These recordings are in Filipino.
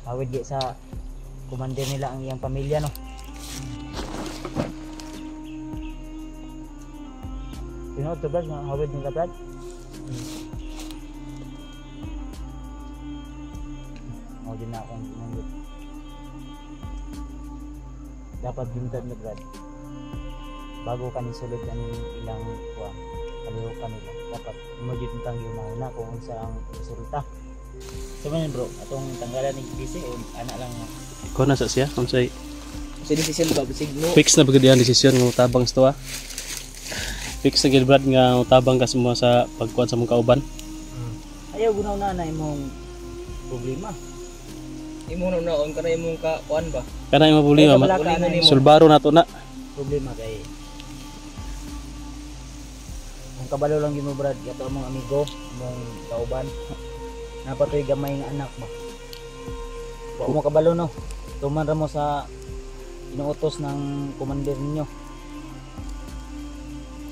Hawid di sa commander nila ang iyang pamilya no. Sino to Brad nga hawid nila Brad? Mo din na akong ginamit. Dapat bintad na Brad. Bago ka ni sulod ng ilang kuha, kaliho ka nila. Dapat mo din tang yun na kung unsa ang resulta. So man bro, atong tanggalan ni BC o ana lang nga. Ikaw na sa siya, kung sa'y Decision ba bisig mo? fix na bagad yan desisyon ng tabang sa to. Fix na gilbrad nga tabang ka mo sa pagkuhan sa mong kauban. Ayaw gunaw na imong problema. Imo na naon kana imong kuan ba? Kana yung problema, sulbaro na to na. Problema kay ang kabalo lang gimo Brad, gato among amigo, among kauban. Napatoy gamay nga anak ba. Wa mo kabalo no. Tuman ra mo sa inuutos ng commander ninyo.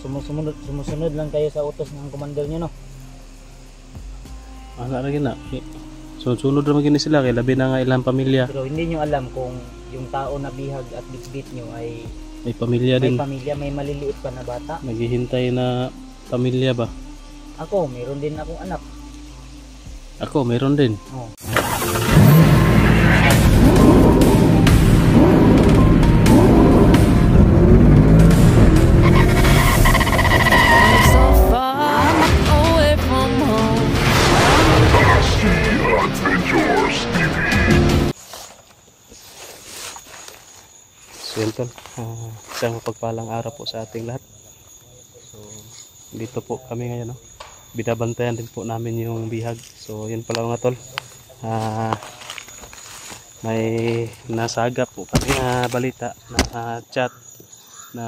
Sumusunod lang kayo sa utos ng commander niyo no. Ana ra gina. Sunod ra magini sila kay labi na nga ilang pamilya. Pero hindi nyo alam kung yung tao na bihag at bitbit nyo ay May pamilya may din. pamilya, may maliliit pa na bata. Naghihintay na pamilya ba? Ako, mayroon din akong anak. Ako, meron din. Oh. So yun tol, isang mapagpalang araw po sa ating lahat. So dito po kami ngayon no? Binabantayan din po namin yung bihag. So yun pala mga tol, may nasagap po kami na balita na chat na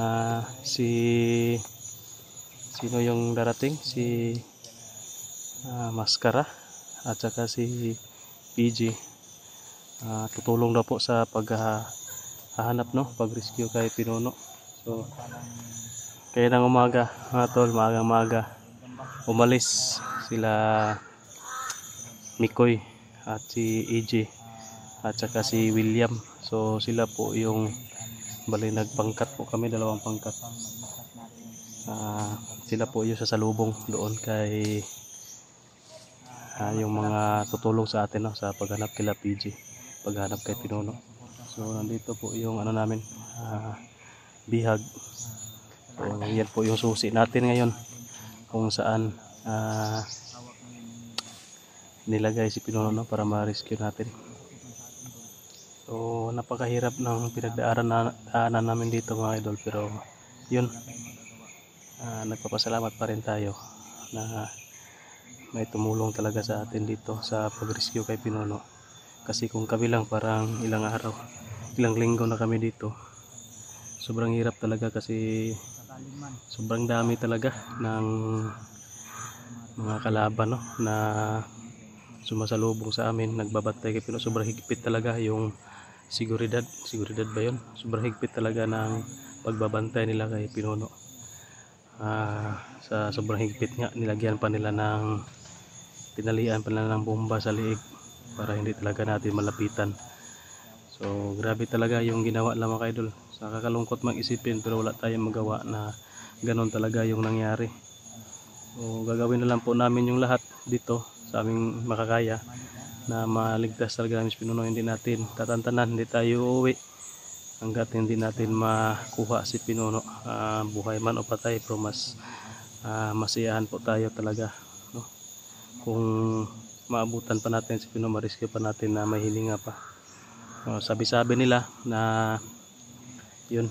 sino yung darating, si Maskara at saka si PG. Tutulong daw po sa paghahanap no, pag-rescue kay Pinuno. So kaya ng umaga mga tol, maaga umalis sila Mikoy at si EJ at saka si William. So sila po yung bali nagpangkat po kami, dalawang pangkat. Sila po yung sasalubong doon kay yung mga tutulong sa atin no, sa paghanap kila PG, paghanap kay Pinuno. So nandito po yung ano namin, bihag. So yan po yung susi natin ngayon kung saan nilagay si Pinuno no, para ma-rescue natin. So napakahirap ng pinagdaanan namin dito mga idol, pero yun, nagpapasalamat pa rin tayo na may tumulong talaga sa atin dito sa pag-rescue kay Pinuno. Kasi kung kami lang parang ilang araw, ilang linggo na kami dito, sobrang hirap talaga kasi sobrang dami talaga ng mga kalaban no, na sumasalubong sa amin, nagbabantay kay Pinuno. Sobrang higpit talaga yung seguridad ba yun? Sobrang higpit talaga ng pagbabantay nila kay Pinuno. Sa sobrang higpit nga, nilagyan pa nila ng tinalian pa nila ng bomba sa liig para hindi talaga natin malapitan. So grabe talaga yung ginawa lang mga idol. Nakakalungkot mag-isipin pero wala tayong magawa na ganon talaga yung nangyari. So gagawin na lang po namin yung lahat dito sa aming makakaya na maligtas talaga namin si Pinuno. Hindi natin tatantanan, hindi tayo uuwi hanggat hindi natin makuha si Pinuno, buhay man o patay. Pero mas masiyahan po tayo talaga no? Kung maabutan pa natin si Pinuno, ma-rescue pa natin na may hininga pa. Sabi-sabi nila na yun,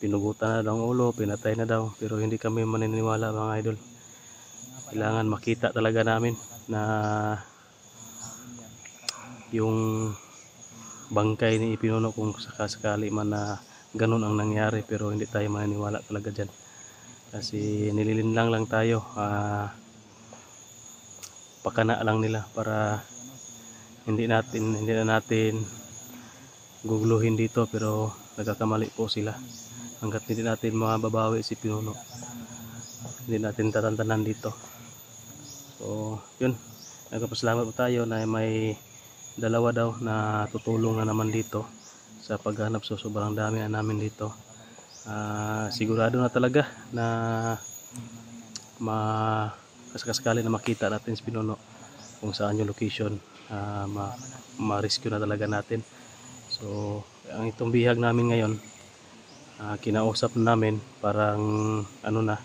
pinugutan na daw ang ulo, pinatay na daw, pero hindi kami maniniwala mga idol. Kailangan makita talaga namin na yung bangkay ni Pinuno kung sakasakali man na ganun ang nangyari, pero hindi tayo maniniwala talaga dyan kasi nililinlang lang tayo, pakana lang nila para hindi na natin guguluhin dito, pero nagkakamali po sila. Hanggat hindi natin mababawi si Pinuno, hindi natin tatantanan dito. So yun, nagpapasalamat po tayo na may dalawa daw na tutulong na naman dito sa paghanap. So sobrang dami na namin dito. Sigurado na talaga na kaskasakali na makita natin si Pinuno kung saan yung location, ma-rescue na talaga natin. So ang itong bihag namin ngayon, kinausap na namin, parang ano na,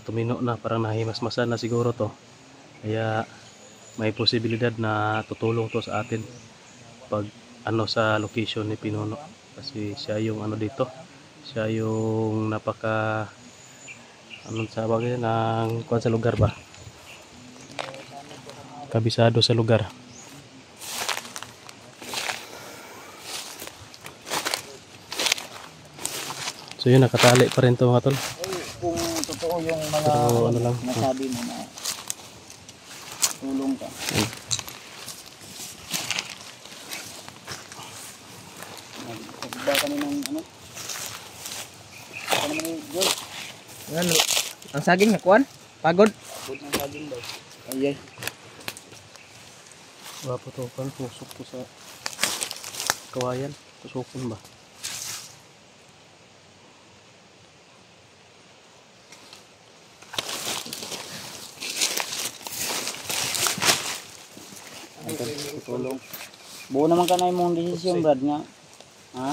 tumino na, parang nahimasmasan na siguro to, kaya may posibilidad na tutulong to sa atin pag ano sa location ni Pinuno, kasi siya yung ano dito, siya yung napaka anong sabi ng kuwan sa lugar ba, kabisado sa lugar. So yun, nakatali pa rin to mga tol. Kung totoo yung mga Pero ano lang, nasabi mo na tulong ka. Nagba kami ng ano? Ano naman yung George? Ano? Ang saging na kuan? Pagod? Pagod ng saging daw. Ayay. Wapo to, kan tusok to sa kawayan, tusokon ba? Tulong. Buo naman ka na yung desisyon, Brad, nga. Ha?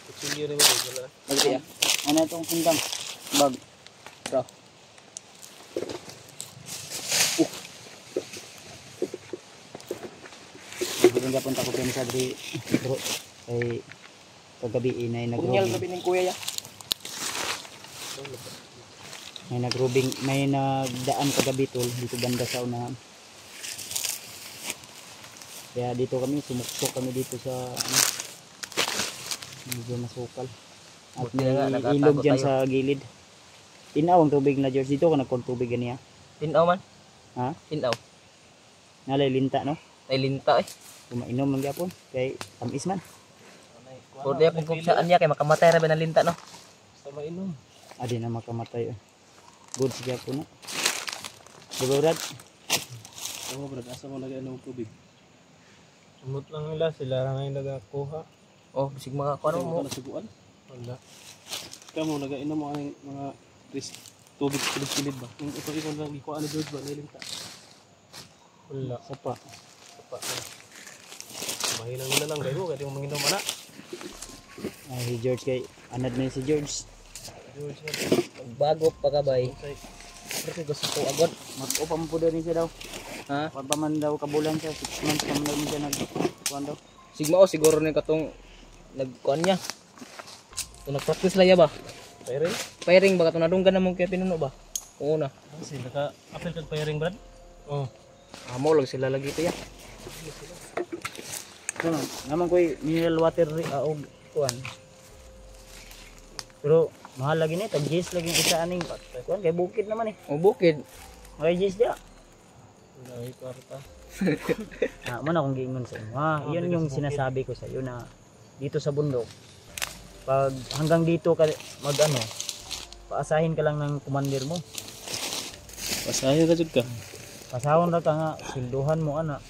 Kutsilyo rin mo, wala. Lagi ya. Ano itong kundang? Bag. Bro. Hindi nga punta ko sa diri, bro. Kay kagabi inay Kunyal nagrubing. gabi ng kuya ya. May nagdaan kagabi tol dito banda sa unahan. Kaya dito kami, sumuksok kami dito sa ano, medyo masukal. At Buti nga, may nakatago ilog dyan tayo. sa gilid. Tinaw ang tubig na George. Dito ko nagkong tubig ganiya. Tinaw man. Ha? Tinaw. Nalay linta no? Ay linta eh. Kumainom lang gyapon kay tamis man. O di kung saan niya kay makamatay ra ba ng linta no. Basta mainom. Adi na makamatay. Good siya po na. Diba Brad? Oo brad, asa mo lagay ng tubig? Sumot lang nila, sila lang ngayon nagakuha. Oh, bisig mga kuan mo. Nasuguan? Wala. Kamu nagainom mo ang mga tubig kilid ba? Yung ito lang ikuha ni George ba, nilinta. Wala. Sapa. Mahilang nila lang kayo, kaya yung manginom ana. Ay si George kay anad na si George. George nga. Bago pa ka bay. Okay. Pero gusto ko agad. Mag-upa mo po daw rin siya daw. Ha? Pag pa man daw kabulan siya, 6 months pa man daw siya nagkuhan daw. Sigma o siguro ni katong nagkuan niya. Kung nag-practice laya ba? Pairing? Pairing ba katong nadunggan na mong kaya Pinuno ba? Kung una. Kasi naka-apel kag pairing brad? Oh. Amo lang sila lagi ito ya. So, naman ko mineral water o kuhan. Pero mahal lagi ni, tag-gis lagi yung isa aning kuhan kay bukid naman eh. O bukid. May gis dia. Wala ay kwarta. Man akong giingon sa inyo. Yun yung sinasabi ko sa iyo na dito sa bundok. Pag hanggang dito ka mag ano, paasahin ka lang ng commander mo. Pasahin ka jud ka. Pasahon ra ka nga, silduhan mo ana.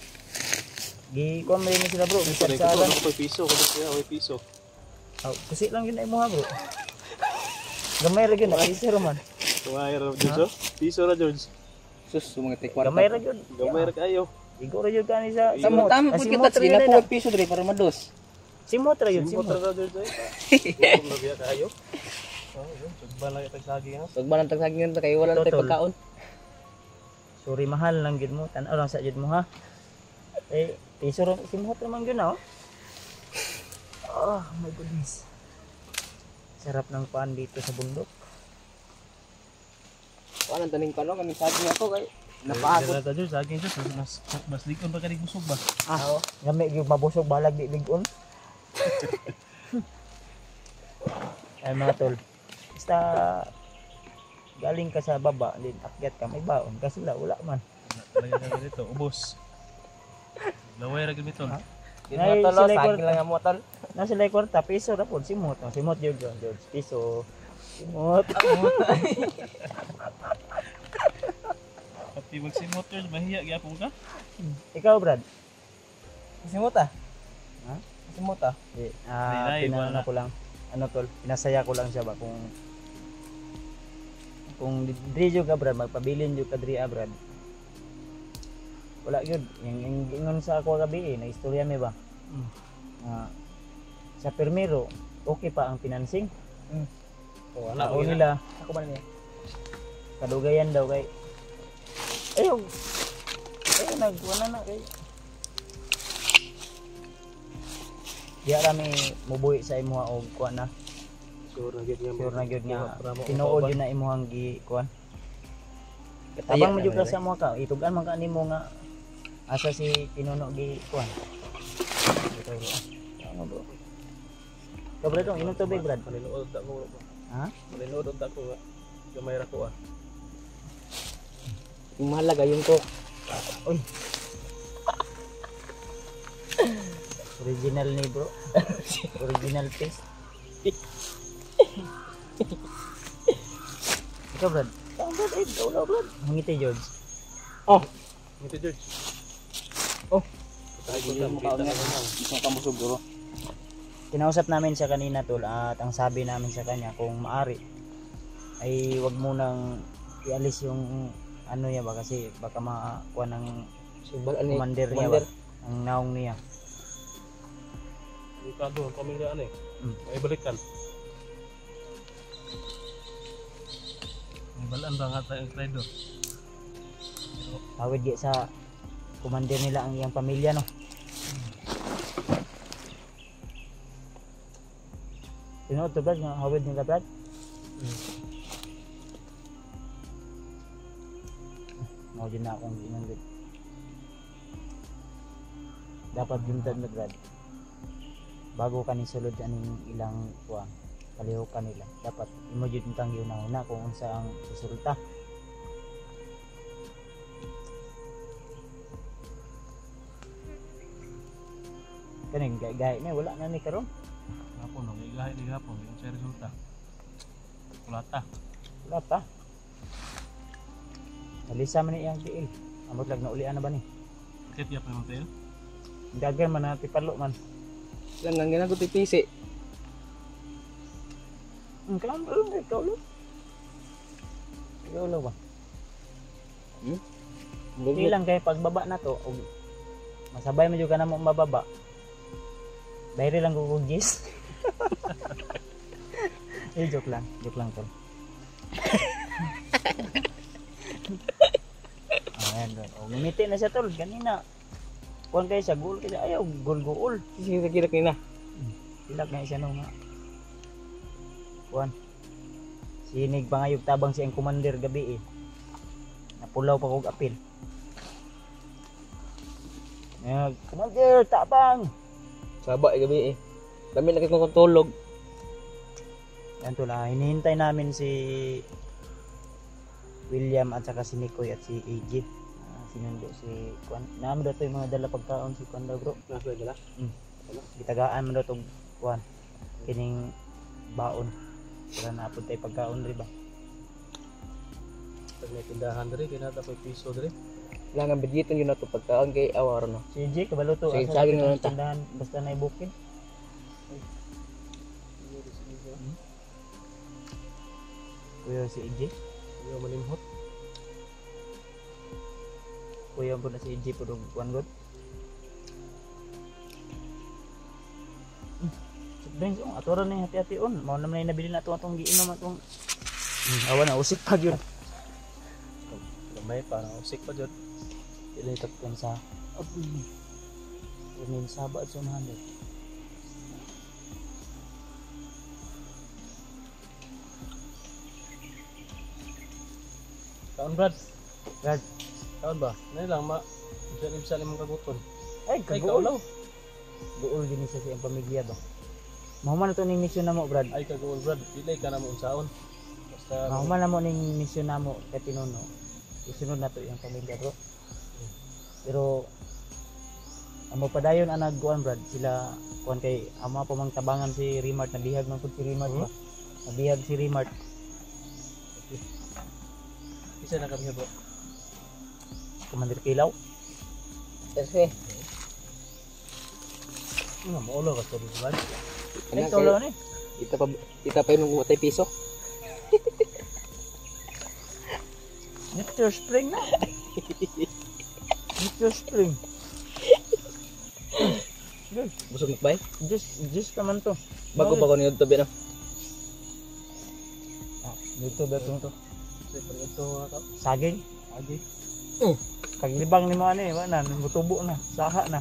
Gi kuan mo rin sila bro, Pare ko bisagsagan. to, may piso, kasi siya, may piso. Kasi lang yun ay mo ha bro. Gamay ra gyud na piso ra man. Gamay ra George. Piso ra George. Sus, mga tikwarta. Gamay ra gyud. Gamay ra kayo. Siguro yun ka ni sa Tama tama po kita sige na po piso diri para mados. Simot ra yun, Simot simot. ra George. Kung nabiya kayo. Oh, yun, sugba lang itag saging ha. Pag banang tagsagin ta kay wala tay Totoo. pagkaon. Sorry mahal lang gyud mo. Tan-aw lang sa gyud mo ha. Eh, piso ra simot ra man gyud na oh. Oh my goodness. Sarap ng paan dito sa bundok. Kuan ang taning kano kami saging ako kay napagod. Dala ta George, saging George, mas likon pa kanig busog ba? Gami gyud mabusog balag di ligon. Ay mga tol. Basta galing ka sa baba, din akyat ka may baon kasi wala man. Talaga ka dito, ubos. Laway ra gid tol. Di Ay, mo tolo sila saging kwarta. lang amo tol. Nasa lay kwarta piso ra pod simot. Simot yun George. Piso. Simot. Pati magsimot George, mahiya gyapon ka. Ikaw Brad. Simot ah. Ha? Simot ah. Pinano ko lang, ano tol, pinasaya ko lang siya ba kung diri jud ka brad, magpabilin jud ka diri brad. Wala yun, yung ingon sa ako gabi na istorya mi ba? Sa permero, okay pa ang financing. Oh, Ako nila, Ako ba niya? kadugayan daw kay ayaw nagwala na kay diya rami mubuhi sa imuha og kuan na Sure na gyud sure na gyud nga Para mo- tinuod yun na imuhang gi kuan tabang mo jud ka sa mo ka itugan man ka nimo nga asa si pinuno gi kuan ano bro kabra dong inom tubig brad Malinood ta ko. ha Malinood ta ko. Gamay ra ko ah. Yung mahalaga yung cook. original ni bro original taste ikaw brad ikaw brad hangiti George Ito George. Isang kamusog bro. kinausap namin siya kanina tol at ang sabi namin sa kanya kung maari ay wag mo nang ialis yung ano niya ba kasi baka makuha ng Subal ani. commander niya ba ang naong niya Delikado ang pamilya ano eh. May balikan. May balaan ba nga tayo ang trader? tawid di sa commander nila ang iyang pamilya no tinuod to brad nga hawid nila brad mau din na akong ginanggit dapat gintad na brad bago ka ni sulod aning ilang kuha kaliho ka nila dapat imo jud tang yunahuna kung unsa ang resulta kaning gay ni wala na ni karon Hapon, nag-igahay di hapon. Yung sa resulta. Kulata. wala pa nalisa man ni iyang tiil amot lag na ulian na ba ni Kit ya pa yung tail. dagan man na tipalo man Lang nang ginagot ipisi. ang kalam ba ikaw lo ikaw lo ba Hindi lang kay pagbaba na to og masabay mo jud ka na mo mababa. Bayre lang ko kog gis. Joke lang tol. Ayan tol. Og ngiti na siya tol kanina. Kuan kay sa goal kay ayaw gol. Sing kira kina. Tilak na siya no nga. Kuan. Sinig pangayog tabang siyang commander gabi eh. Napulaw pa kog apil. Commander, tabang! Saba gabi eh. Dami lagi kong tulog. Yan tol, hinihintay namin si William at saka si Nikoy at si AJ. Sinundo si Kwan. Naman daw to yung mga dala pagkaon si Kwan daw bro. Nasa dala? Gitagaan mo daw itong Kwan. Kining baon. Para naapod tayo pagkaon rin ba? Pag may tindahan diri, kinata pa piso diri. Lang ang bidyiton yun na to pagkaon kay awar no. Si AJ, kabalo to. Sige, asa saging dito na sa lang ta. tindahan, basta na ibukin. Kuya si AJ. Yung malimhot. Kuya po na si AJ po ng Kwan God. Dahil yung aturan na yung hati-hati on. Mau naman na nabili na ito atong giinom atong awan na usik pa yun. Gamay pa, usik pa dyan. Ilay tapkan sa Kunin saba at 100. Kaon Brad? Brad, Kaon ba? Nay lang, ibsa mong kaguton. ay Ay, kaguol. kaulaw. Buol din siya sa iyang pamilya ba. Mahuman na ito ning misyon na mo Brad. Ay, kaguol Brad. Pilay ka na mo unsaon. Basta, Mahuman na mo ning misyon na mo kay Tinuno. Isunod na to iyang pamilya bro. Pero amo padayon ang nagkuan Brad sila kuan kay ama pa mang tabangan si Rimart nabihag man pud si Rimart ba. Nabihag si Rimart. isa na kami bro. Commander Kilaw. Kasi Ano mo ulo ka tol, Brad? Kanya, Ito ulo ni. Ita pa yung matay piso. Nectar spring na. Nectar spring. Busog makbay. Just naman to. Bago niyo to bino. Dito datong to. Saging. Saging. Oh. Kaglibang ni mga ni, wala na, mutubo na, saha na.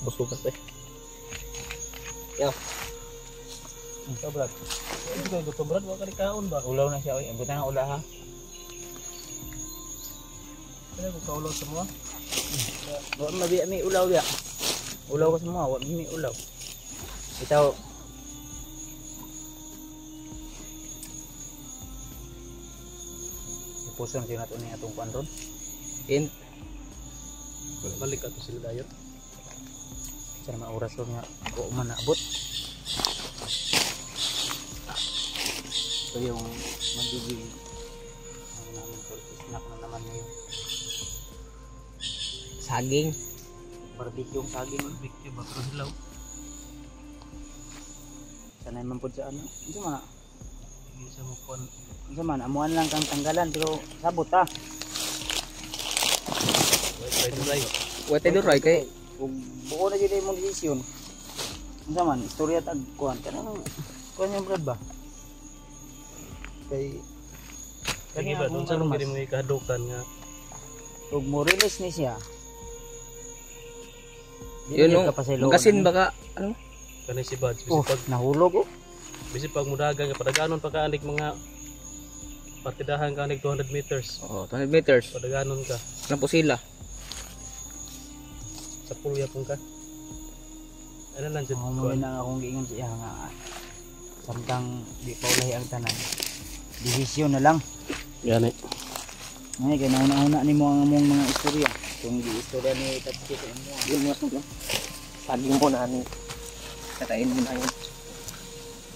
Busog ka eh. Yo. Ito Brad. Ito Brad, wala ka rin kaon ba? Ulaw na siya, oy. Ang buta nga ula ha. Kaya ko kaulaw sa mga. Wala mabiya may ulaw ya. Ulaw ko sa mga, wala may ulaw. Ito. Ipuson siya natin ni atong kuandron. In. Balik ato sila dayon. Sa mga oras ko nga, ako man naabot. Ito yung magiging ano namin tol, snack na naman ngayon. Saging. Barbecue yung saging. Barbecue ba pero hilaw? Sanay man po sa ano. Ano man? Hindi sa mo kon. Ano man? Amuan lang kang tanggalan pero sabot ha. Wait, dry. Wate do right kay. Kung buo na dito yung desisyon. Ano man? Istorya tag kuhan. Kanang kuhan yung brad ba? Kay Sige ba, doon sa nung gini mo ikahadukan nga. Kung mo release ni siya. Yun no. Magasin baka ano? Kanay si Buds. Oh, nahulog oh. Bisi pag mudagan ka padaganon pagkaanik mga partidahan ka anik 200 meters. Oh, 200 meters. Padaganon ka. Ano po sila? Sa pulya pong ka. Ano lang dyan? Ako mo na akong giingon siya nga. Samtang di pa ulahi ang tanan. Desisyon na lang. Yan eh. Ay, kaya nauna-una ni mo ang among mga istorya. Kung di-istorya ni Tatsuki sa imo. Yun mo to. Saging po na ani. Katain mo na yun.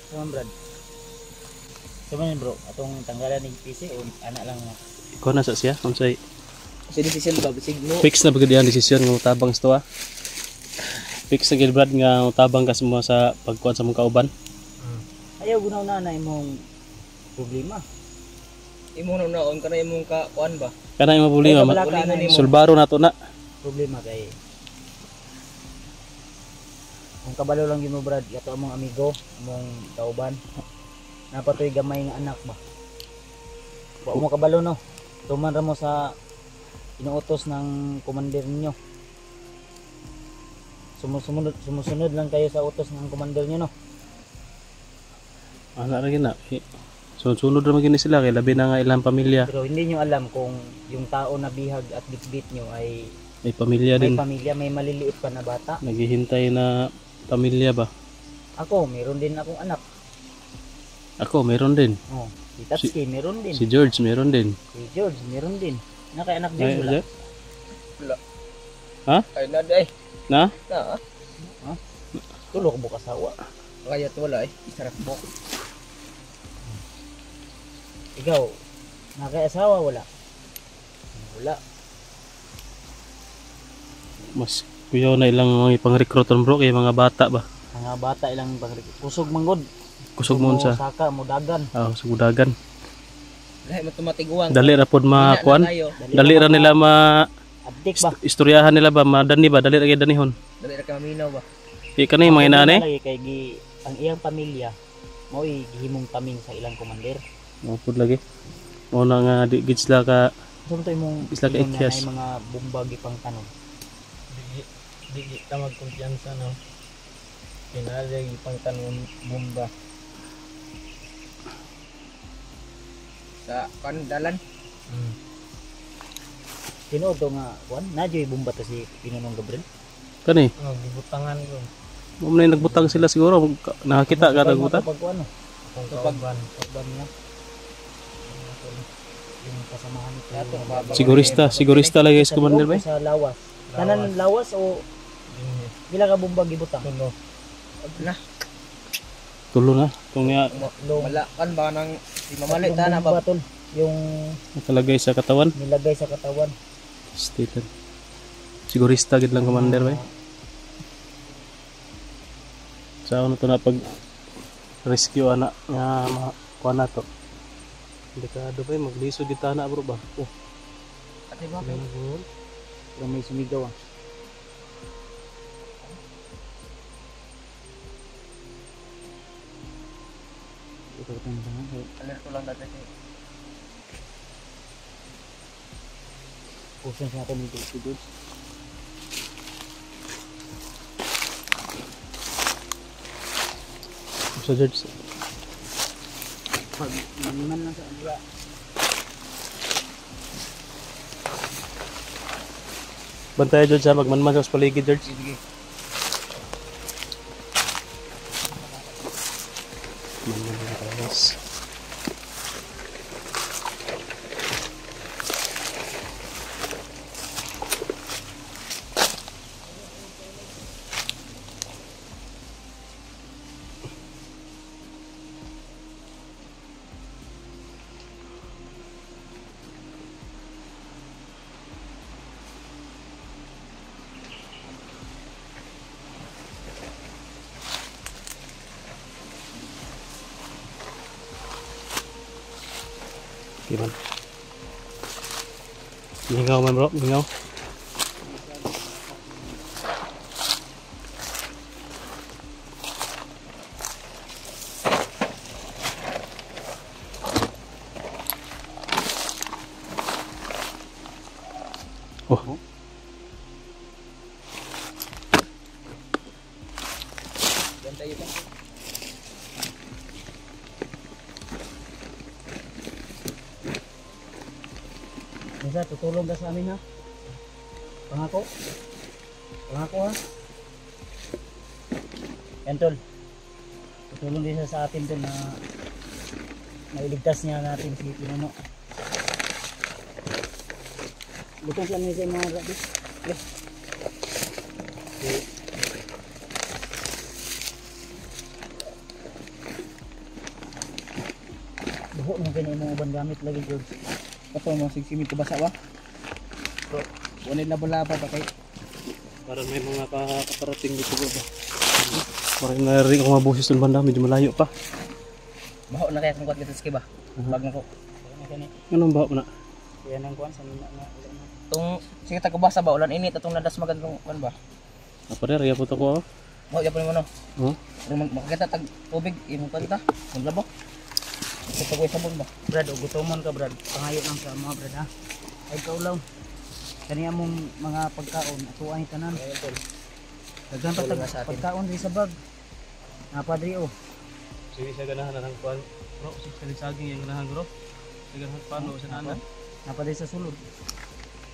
Saman Brad. Saman bro, atong tanggalan ni PC o anak lang mo. Ikaw na sa siya? Kung sa'y Kasi decision ba? Signo. fix na bagay ang desisyon ng utabang sa tuwa. Fix na gid Brad nga utabang ka mo sa pagkuhan sa mong kauban. Ayaw gunaw na imong problema. Imo na naon ka na imong ka kuan ba? Kana yung problema. Wala ka na imong Sulbaro na to na. problema kay kung kabalo lang yun mo Brad, yato among amigo, among kauban. Napatoy gamay nga anak ba. Wa mo kabalo no. Tuman ra mo sa inuutos ng commander ninyo. Sumusunod lang kayo sa utos ng commander niyo no. Ana ra gina. So sunod ra magini sila kay labi na nga ilang pamilya. Pero hindi nyo alam kung yung tao na bihag at bitbit nyo ay May pamilya may din. pamilya, may maliliit pa na bata. Naghihintay na pamilya ba? Ako, meron din akong anak. Ako, meron din. Oh, si Tatsuki, meron din. Si George, meron din. Si George, meron din. Naka-anak din Ay, wala. wala? Wala. Ha? Ay na day. Na? Na. Tulog mo kasawa. Kaya to wala eh. Isarap mo. Ikaw, naka-asawa wala? Wala. Mas kuyaw na ilang mga pang-recruiton bro kay mga bata ba? Mga bata ilang kusog manggod. Kusog mo sa Saka, mudagan. sugudagan. Lahi mo tumatiguan. Dali ra pod makuan. Dali ra nila Abdik ba? istoryahan nila ba madani ba? Dali ra gyud danihon. Dali ra ka maminaw ba? Di kanay mga inane. Lagi kay ang iyang pamilya mo gihimong taming sa ilang commander. Mapod lagi. Mo na nga di gid sila ka Saan to imong Isla ka ingon na ikyas. na mga bumbag ipang tanon? Di ka magkumpiyansa no. Kinalay pang tanong bomba. Sa kandalan. Sino to nga kuan? Nadyo'y bumba to si Pinunong Gabriel. kani. Oh, gibutangan ko. Mo na nagbutang sila siguro nakakita ka nagbutan. Pag kuan no? Kung Kapag- kauban. Pagban niya. Yung kasamahan ni Sigurista lagi sa commander ba? Sa lawas. Tanan lawas o pila ka bumbag gibutang? Tulo. Na. Tulo na. Kung niya Long. Wala kan ba nang di mamalit ta na Tatlong ba? bomba, tol. yung Nakalagay sa katawan. nilagay sa katawan. Stated. Sigurista gid lang commander bay. Sa ano to na pag rescue ana nga mga kuha na to. Delikado bay maglisod di tana bro ba. Oh, Ate ba? lembol. Pero may sumigaw ah. Ito ko tanong Alerto lang dati. pusin sa atin dito si Dudes. Sa George. Pag maniman lang sa kanila. Bantay George ha magmanman sa paligid George. Sige. Manman sa taas. Okay man. Mingaw man bro, mingaw. Oh. Yan tayo pa. Minsan, tutulong ka sa amin ha. Pangako. Pangako ha. Yan tol. Tutulong din siya sa atin tol na nailigtas niya natin si Pinuno. Bukan siya niya sa mga grabe. Yes. Buho mo kayo na ibang gamit lagi George. Ito mo sigsimit ko basa ba? Bro, unay laba-laba pa kay. Para may mga kaparating dito ba. Parang narinig ako mga boses doon banda, medyo malayo pa. Baho na kaya kung kuat kita ba? Bag na ko. Anong baho na? Yan ang kuwan sa mina nga. Tung sige ta ko basa ba ulan init atong nadas magandang kuan ba? Apa rin, riya po ito ko. Mo yapon mo no. Oh? Pero makakita tag tubig imo pa kita. Ang labo. Ito ko sabon ba? Brad, gutomon ka Brad. Pangayo lang sa mga Brad ha. Ay kaulaw. Kaniya mong mga pagkaon, atuan tanan. Daghan pa Tulong nga sa tag atin. pagkaon di sa bag. Napadri oh. Sige siya ganahan na ng kuhan. Bro, sige saging yung ganahan bro. Sige ganahan paano sa nanan. Napadri sa sulod.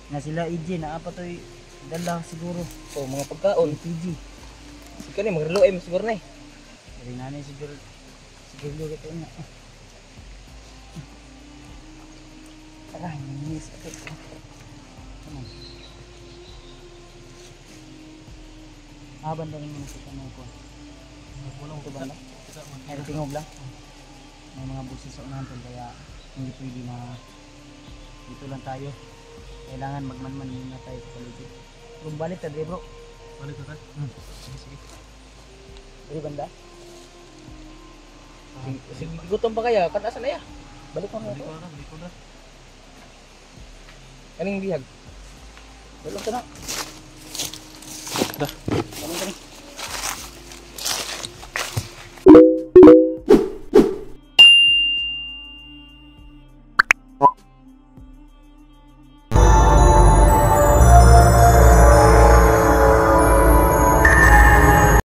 Na sila EJ na apa toy dala siguro. Oh, mga pagkaon. PG. Sige ni magreloem siguro na eh. Dari nanay siguro. Siguro ito na. Aray, nangis ako. Come on. Aban na rin mo sa kanong ko. Walang Ito ba na? Ay, tingog lang. May mga busis sa unahan tol, kaya hindi pwede na dito lang tayo. Kailangan magmanman muna tayo sa paligid. Kung balik ka, bro. Balik ka. Sige, sige. Dari banda? Sige gutom pa kaya kan asa na ya? Balik mo Balik na. ko na, balik ko na. Kaning bihag. Wala ka na. Dah.